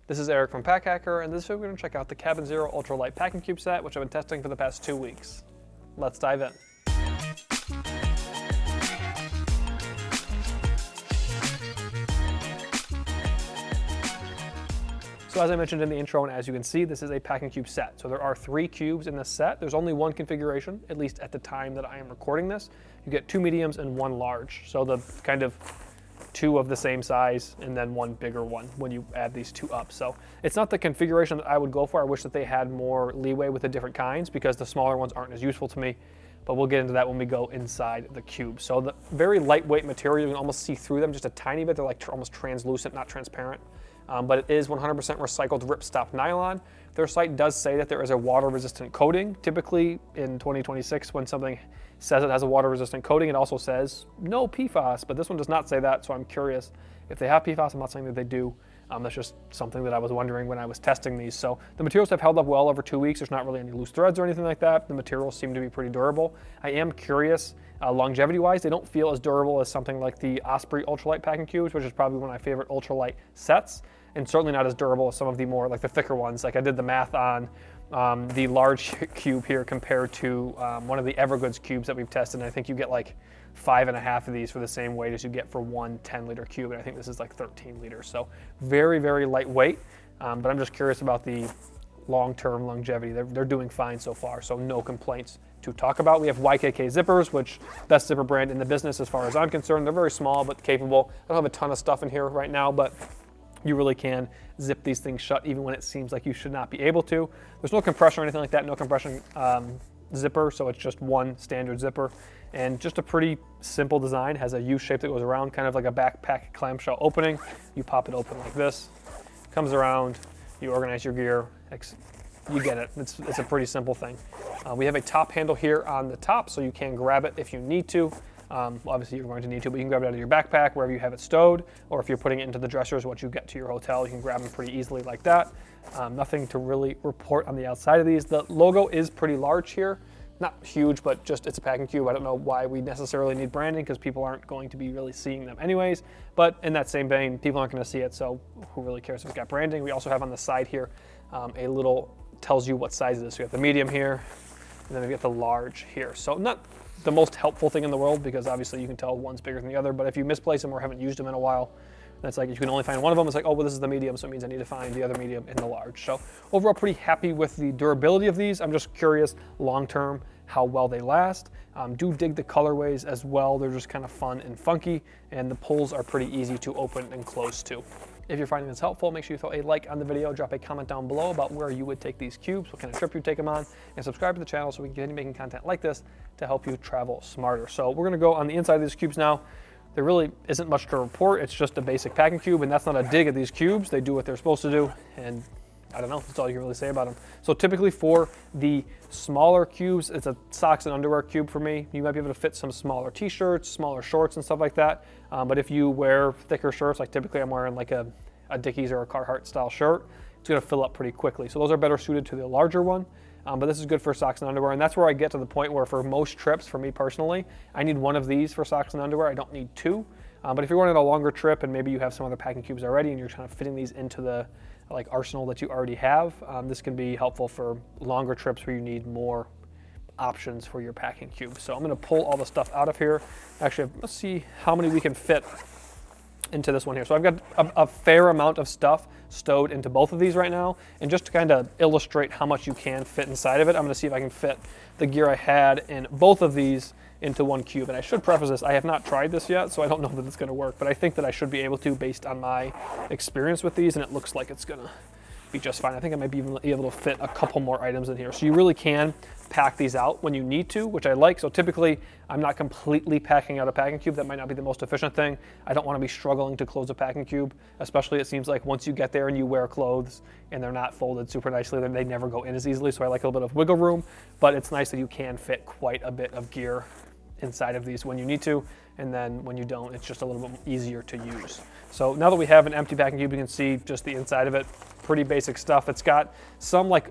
This is Eric from Pack Hacker, and this week we're going to check out the CabinZero Ultralight packing cube set, which I've been testing for the past 2 weeks. Let's dive in. So as I mentioned in the intro, and as you can see, this is a packing cube set. So there are 3 cubes in this set. There's only one configuration, at least at the time that I am recording this. You get 2 mediums and 1 large. So the kind of 2 of the same size and then 1 bigger one when you add these 2 up. So it's not the configuration that I would go for. I wish that they had more leeway with the different kinds because the smaller ones aren't as useful to me. But we'll get into that when we go inside the cube. So the very lightweight material, you can almost see through them just a tiny bit. They're like almost translucent, not transparent. But it is 100% recycled ripstop nylon. Their site does say that there is a water-resistant coating. Typically in 2026, when something says it has a water-resistant coating, it also says no PFAS, but this one does not say that, so I'm curious if they have PFAS. I'm not saying that they do. That's just something that I was wondering when I was testing these. So the materials have held up well over 2 weeks. There's not really any loose threads or anything like that. The materials seem to be pretty durable. I am curious, longevity-wise, they don't feel as durable as something like the Osprey Ultralight packing cubes, which is probably one of my favorite ultralight sets, and certainly not as durable as some of the more, like the thicker ones. Like I did the math on the large cube here compared to one of the Evergoods cubes that we've tested, and I think you get like 5.5 of these for the same weight as you get for one 10-liter cube, and I think this is like 13 liters. So very, very lightweight, but I'm just curious about the long-term longevity. They're doing fine so far, so no complaints to talk about. We have YKK zippers, which best zipper brand in the business as far as I'm concerned. They're very small but capable. I don't have a ton of stuff in here right now, but you really can zip these things shut even when it seems like you should not be able to. There's no compression or anything like that, no compression zipper, so it's just one standard zipper. And just a pretty simple design. Has a U shape that goes around, kind of like a backpack clamshell opening. You pop it open like this, comes around, you organize your gear, you get it. It's a pretty simple thing. We have a top handle here on the top, so you can grab it if you need to. Obviously you're going to need to, but you can grab it out of your backpack wherever you have it stowed, or if you're putting it into the dressers once you get to your hotel, you can grab them pretty easily like that. Nothing to really report on the outside of these. The logo is pretty large here. Not huge, but just it's a packing cube. I don't know why we necessarily need branding because people aren't going to be really seeing them anyways. But in that same vein, people aren't going to see it, so who really cares if it's got branding? We also have on the side here a little, tells you what size it is. So we have the medium here, and then we get the large here. So not the most helpful thing in the world because obviously you can tell one's bigger than the other, but if you misplace them or haven't used them in a while, that's like you can only find one of them. It's like, oh, well, this is the medium, so it means I need to find the other medium in the large. So overall, pretty happy with the durability of these. I'm just curious long-term how well they last. Do dig the colorways as well. They're just kind of fun and funky, and the pulls are pretty easy to open and close too. If you're finding this helpful, make sure you throw a like on the video, drop a comment down below about where you would take these cubes, what kind of trip you take them on, and subscribe to the channel so we can continue making content like this to help you travel smarter. So we're gonna go on the inside of these cubes now. There really isn't much to report. It's just a basic packing cube, and that's not a dig at these cubes. They do what they're supposed to do, and I don't know, that's all you can really say about them. So typically for the smaller cubes, it's a socks and underwear cube for me. You might be able to fit some smaller t-shirts, smaller shorts and stuff like that. But if you wear thicker shirts, like typically I'm wearing like a Dickies or a Carhartt style shirt, it's gonna fill up pretty quickly. So those are better suited to the larger one. But this is good for socks and underwear, and that's where I get to the point where for most trips, for me personally, I need one of these for socks and underwear. I don't need 2. But if you're going on a longer trip and maybe you have some other packing cubes already and you're kind of fitting these into the like arsenal that you already have, this can be helpful for longer trips where you need more options for your packing cube. So I'm going to pull all the stuff out of here. Actually, let's see how many we can fit into this one here. So I've got a fair amount of stuff stowed into both of these right now, and just to kind of illustrate how much you can fit inside of it, I'm going to see if I can fit the gear I had in both of these into one cube. And I should preface this, I have not tried this yet, so I don't know that it's going to work, but I think that I should be able to based on my experience with these, and it looks like it's going to be just fine. I think I might be even able to fit a couple more items in here. So you really can pack these out when you need to, which I like. So typically I'm not completely packing out a packing cube. That might not be the most efficient thing. I don't want to be struggling to close a packing cube, especially it seems like once you get there and you wear clothes and they're not folded super nicely, then they never go in as easily. So I like a little bit of wiggle room, but it's nice that you can fit quite a bit of gear inside of these when you need to, and then when you don't, it's just a little bit easier to use. So now that we have an empty packing cube, you can see just the inside of it. Pretty basic stuff. It's got some like, I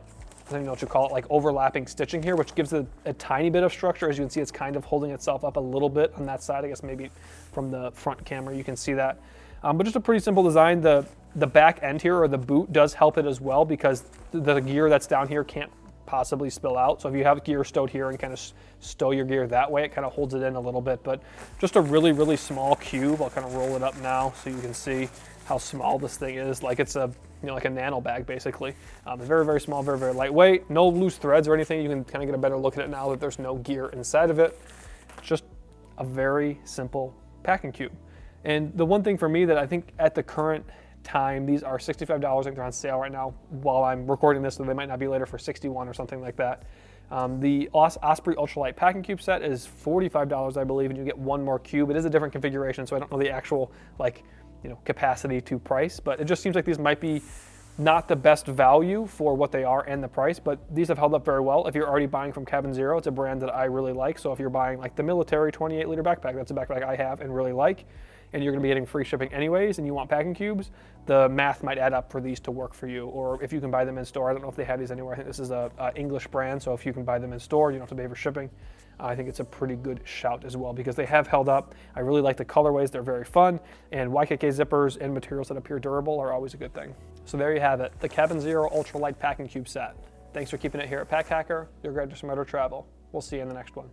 don't even know what you call it, like overlapping stitching here, which gives it a tiny bit of structure. As you can see, it's kind of holding itself up a little bit on that side. I guess maybe from the front camera you can see that. But just a pretty simple design. The the back end here, or the boot, does help it as well, because the gear that's down here can't possibly spill out. So if you have gear stowed here and kind of stow your gear that way, it kind of holds it in a little bit. But just a really, really small cube. I'll kind of roll it up now so you can see how small this thing is. Like it's a, you know, like a nano bag basically. It's very, very small, very, very lightweight. No loose threads or anything. You can kind of get a better look at it now that there's no gear inside of it. Just a very simple packing cube. And the one thing for me that I think at the current time, these are $65. I think they're on sale right now while I'm recording this, so they might not be later for $61 or something like that. The Osprey Ultralight packing cube set is $45, I believe, and you get one more cube. It is a different configuration, so I don't know the actual, like, you know, capacity to price, but it just seems like these might be not the best value for what they are and the price, but these have held up very well. If you're already buying from CabinZero, it's a brand that I really like. So if you're buying like the military 28-liter backpack, that's a backpack I have and really like, and you're gonna be getting free shipping anyways, and you want packing cubes, the math might add up for these to work for you. Or if you can buy them in store, I don't know if they have these anywhere. I think this is a English brand, so if you can buy them in store, you don't have to pay for shipping. I think it's a pretty good shout as well, because they have held up. I really like the colorways, they're very fun, and YKK zippers and materials that appear durable are always a good thing. So there you have it, the CabinZero Ultralight packing cube set. Thanks for keeping it here at Pack Hacker, your guide to smarter travel. We'll see you in the next one.